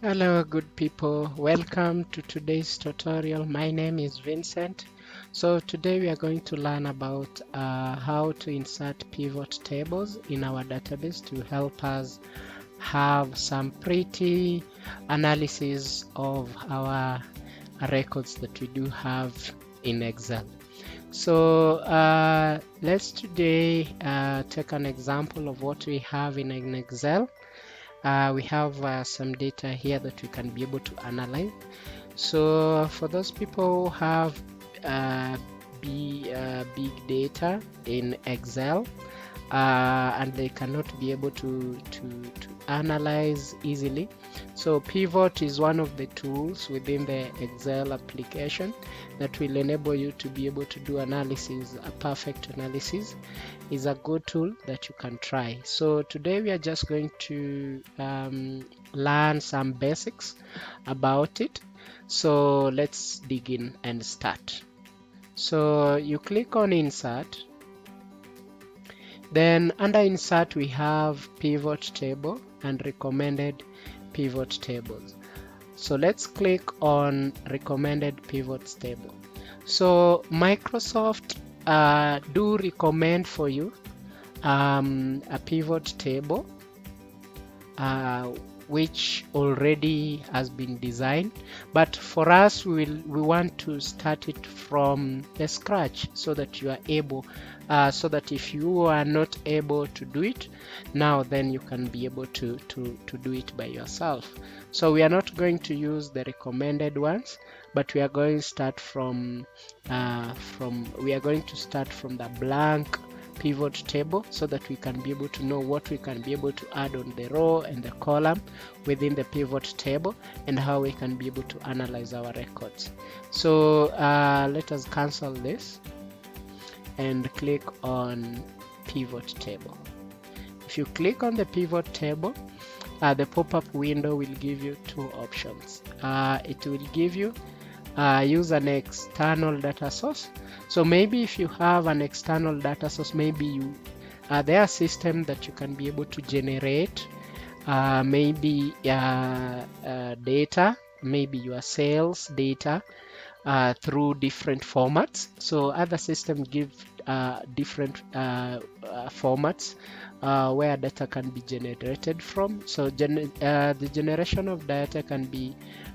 Hello good people, welcome to today's tutorial. My name is Vincent. So today we are going to learn about how to insert pivot tables in our database to help us have some pretty analysis of our records that we do have in Excel. So let's today take an example of what we have in an Excel. We have some data here that we can be able to analyze. So for those people who have uh, big data in Excel and they cannot be able to analyze easily, so pivot is one of the tools within the Excel application that will enable you to be able to do analysis. A perfect analysis is a good tool that you can try. So today we are just going to learn some basics about it. So let's dig in and start. So you click on insert, then under insert we have pivot table and recommended pivot tables. So let's click on recommended pivots table. So Microsoft do recommend for you a pivot table which already has been designed, but for us we want to start it from the scratch so that you are able so that if you are not able to do it now, then you can be able to do it by yourself. So we are not going to use the recommended ones, but we are going to start from the blank pivot table so that we can be able to know what we can be able to add on the row and the column within the pivot table and how we can be able to analyze our records. So let us cancel this and click on pivot table. If you click on the pivot table, the pop-up window will give you two options. It will give you use an external data source. So maybe if you have an external data source, maybe there are systems that you can be able to generate maybe data, maybe your sales data through different formats. So other systems give different formats where data can be generated from. So the generation of data can be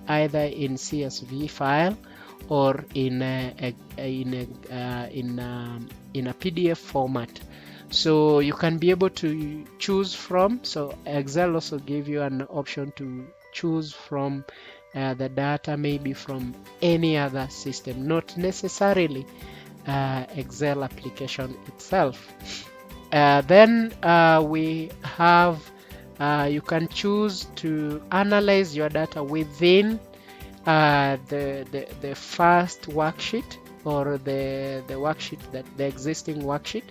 either in CSV file or in a PDF format. So you can be able to choose from. So Excel also give you an option to choose from the data, maybe from any other system, not necessarily Excel application itself. Then we have you can choose to analyze your data within the first worksheet or the worksheet, that the existing worksheet,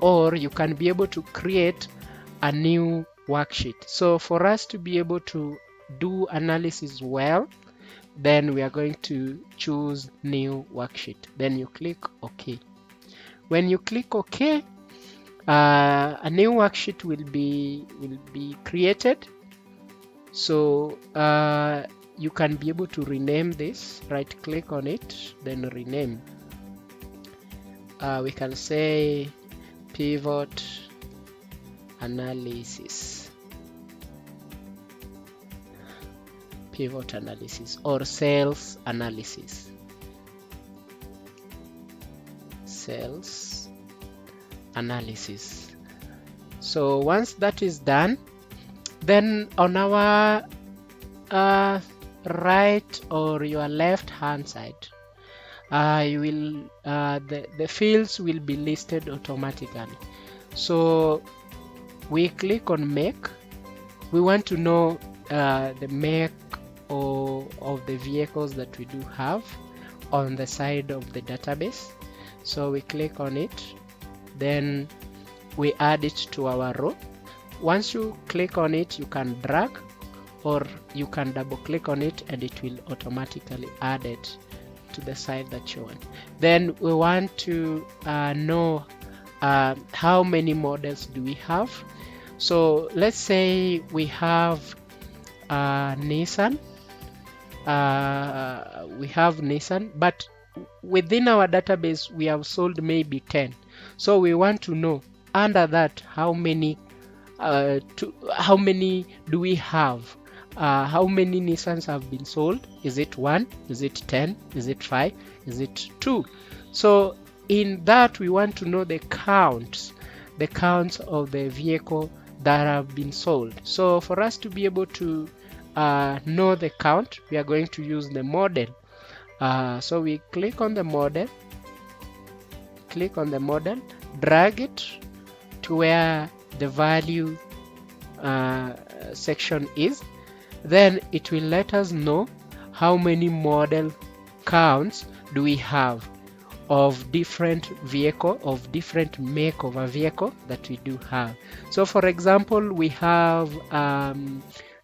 or you can be able to create a new worksheet. So for us to be able to do analysis well, then we are going to choose new worksheet. Then you click OK. When you click OK, a new worksheet will be created. So you can be able to rename this. Right click on it, then rename. We can say pivot analysis, pivot analysis, or sales analysis, sales analysis. So once that is done, then on our right or your left hand side, you will the fields will be listed automatically. So we click on make. We want to know the make of the vehicles that we do have on the side of the database. So we click on it, then we add it to our row. Once you click on it, you can drag or you can double click on it and it will automatically add it to the side that you want. Then we want to know how many models do we have. So let's say we have Nissan. We have Nissan, but within our database we have sold maybe 10. So we want to know under that how many do we have? How many Nissans have been sold? Is it 1? Is it 10? Is it 5? Is it 2? So in that we want to know the counts of the vehicle that have been sold. So for us to be able to know the count, we are going to use the model. So we click on the model, drag it to where the value section is. Then it will let us know how many model counts do we have of different vehicle, of different make of a vehicle that we do have. So for example, we have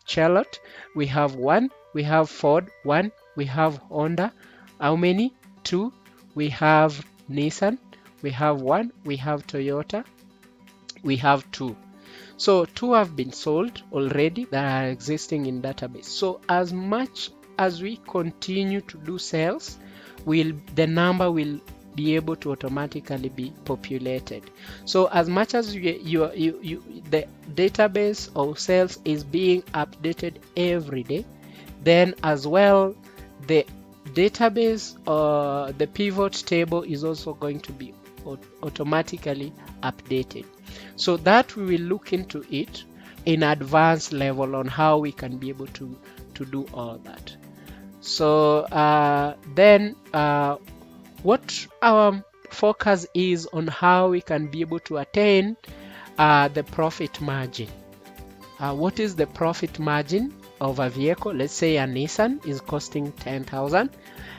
Charlotte, we have 1, we have Ford 1, we have Honda, how many? 2, we have Nissan, we have 1, we have Toyota, we have 2. So 2 have been sold already that are existing in database. So as much as we continue to do sales, the number will be able to automatically be populated. So as much as the database of sales is being updated every day, then as well the database the pivot table is also going to be automatically updated. So that we will look into it in advanced level on how we can be able to do all that. So then what our focus is on how we can be able to attain the profit margin. What is the profit margin of a vehicle? Let's say a Nissan is costing 10,000.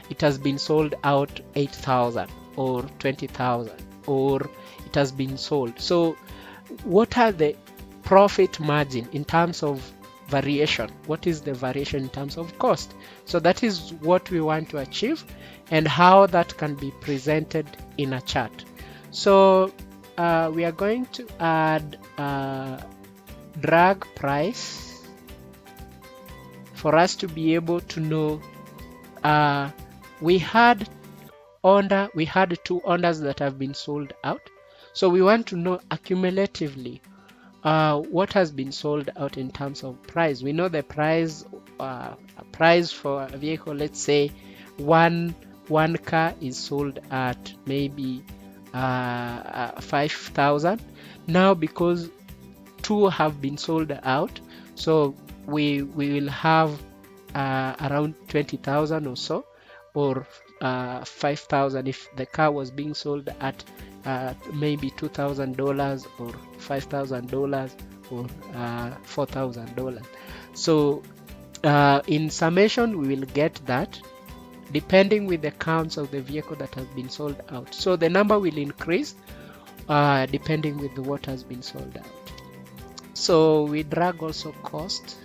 It has been sold out 8,000 or 20,000, or it has been sold. So what are the profit margin in terms of variation? What is the variation in terms of cost? So that is what we want to achieve, and how that can be presented in a chart. So we are going to add drag price for us to be able to know we had 2 Hondas that have been sold out. So we want to know accumulatively what has been sold out in terms of price. We know the price for a vehicle, let's say one car is sold at maybe 5,000. Now because 2 have been sold out, so we will have around 20,000 or so, or 5,000 if the car was being sold at maybe $2,000 or $5,000 or $4,000. So in summation we will get that depending with the counts of the vehicle that has been sold out. So the number will increase depending with what has been sold out. So we drag also cost,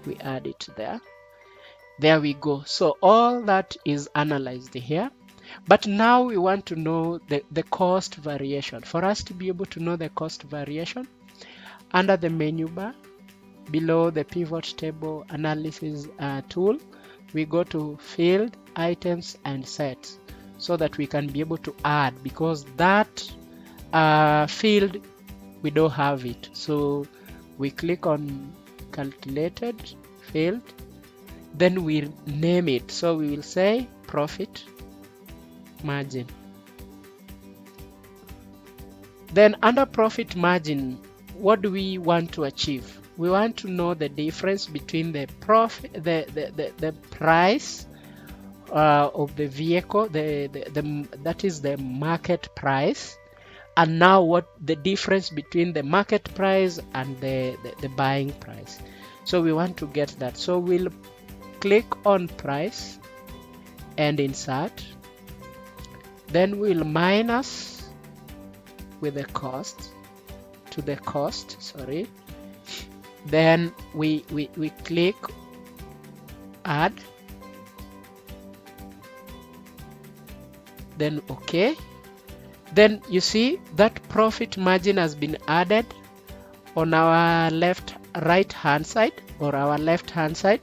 we add it there. There we go. So all that is analyzed here. But now we want to know the cost variation. For us to be able to know the cost variation, under the menu bar below the pivot table analysis tool, we go to field, items and sets, so that we can be able to add, because that field we don't have it. So we click on calculated field, then we name it. So we will say profit margin. Then under profit margin, what do we want to achieve? We want to know the difference between the profit, the price of the vehicle, that is the market price, and now what the difference between the market price and the buying price. So we want to get that. So we'll click on price and insert, then we'll minus with the cost to the cost, sorry. Then we click add, then okay. Then you see that profit margin has been added on our right hand side, or our left hand side,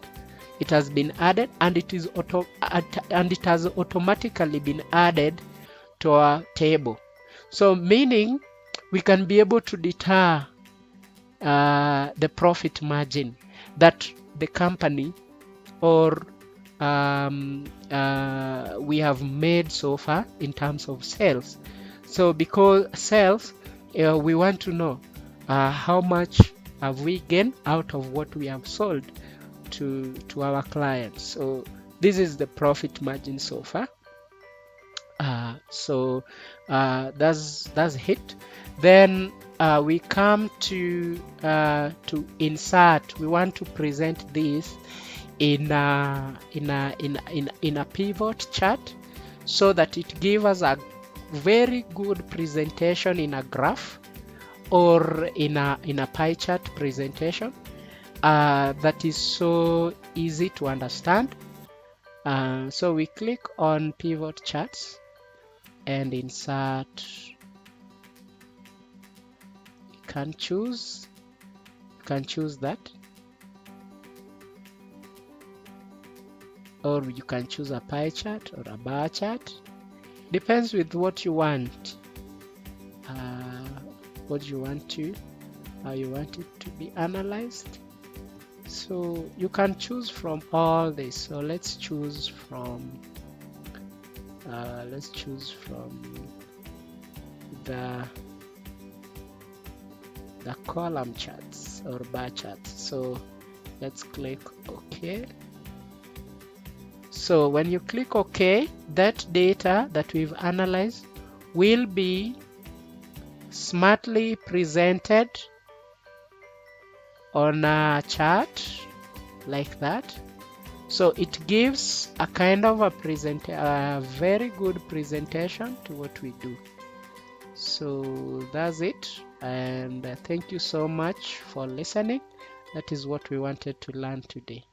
it has been added, and it has automatically been added to our table. So meaning we can be able to deter the profit margin that the company or we have made so far in terms of sales. So because sales, we want to know how much have we gained out of what we have sold to our clients. So this is the profit margin so far. That's it. Then we come to insert. We want to present this in a pivot chart, so that it gives us a very good presentation in a graph or in a pie chart presentation that is so easy to understand. So we click on pivot charts and insert. You can choose that, or you can choose a pie chart or a bar chart. Depends with what you want. How you want it to be analyzed. So you can choose from all this. So let's choose from the column charts or bar charts. So let's click OK. So when you click OK, that data that we've analyzed will be smartly presented on a chart like that. So it gives a kind of a very good presentation to what we do. So that's it, and thank you so much for listening. That is what we wanted to learn today.